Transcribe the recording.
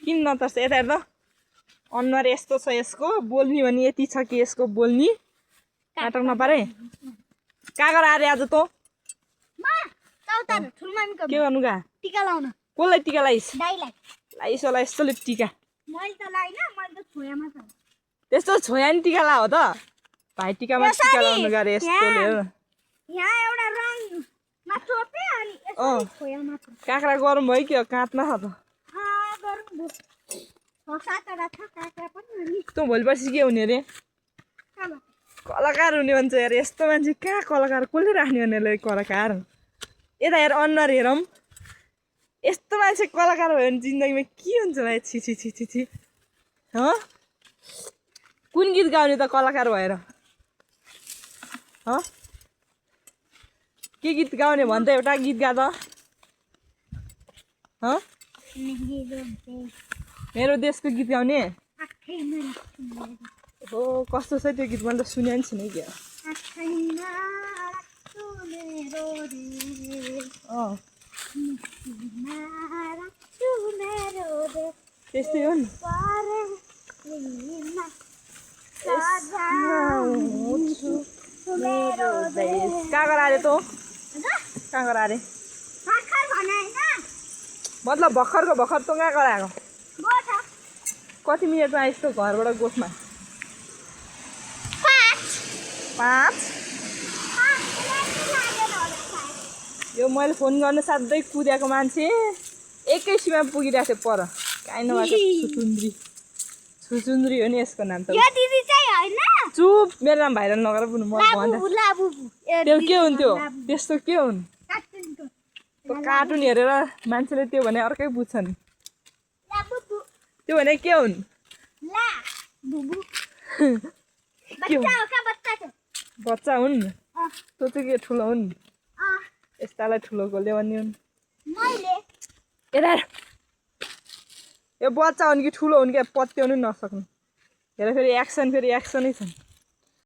किन नतर्स यता हेर्दा अनुहार यस्तो छ यसको बोल्ने भने यति छ कि यसको बोल्ने नाटक नपारे कागर आरे आज तँ के गर्नु गा टीका लाउन कसलाई टिका लाइस दाइलाई लाइस होला यस्तोले टिका मैले त लाइन मैले त छोयामा छ त्यस्तो छोया नि टिका ला हो त भाइ टिकामा टिका लाउनु गरे यस्तोले हो यहाँ एउटा रङ मा चोपे अनि यसरी छोयामा छ काँक्रा गरम भयो कि काँचमा छ त गरौँ भो सातवटा छ काँक्रा पनि अनि तँ भोलि पर्सि के हुने रे कलाकार हुने भन्छ यार यस्तो मान्छे कहाँ कलाकार कसले राख्ने भने कलाकार यता हेर अनुहार हेरौँ यस्तो मान्छे कलाकार भयो भने जिन्दगीमा के हुन्छ भाइ छि छि छि छि छि हँ कुन गीत गाउने त कलाकार भएर हँ के गीत गाउने भन् त एउटा गीत गा त हँ मेरो देशको गीत गाउने हो कस्तो छ त्यो गीत मैले त सुने नि छैन क्या त्यस्तै हो नि कहाँ गरारे तँ कहाँ गरारे मतलब भर्खरको भर्खर तँ कहाँ गराएको कति मिनटमा आइस् त घरबाट गोठमा 5 यो मैले फोन गर्न साध्यै कुदेको मान्छे एकैछिनमा पुगिरहेको थियो पर काहीँ नभएको छुचुन्द्री हो नि यसको नाम त चुप मेरो नाम भाइरल नगर पुग्नु म भन्दा त्यो के हुन्थ्यो त्यस्तो के हुन् त्यो कार्टुन हेरेर मान्छेले त्यो भने अर्कै बुझ्छन् त्यो भने के हुन् बच्चा हुन् तँ चाहिँ के ठुलो हुन् यस्तालाई ठुलोको ल्याउने हुन् यता यो बच्चा हुन् कि ठुलो हुन् क्या पत्याउनु नसक्नु हेर फेरि एक्सनै छन्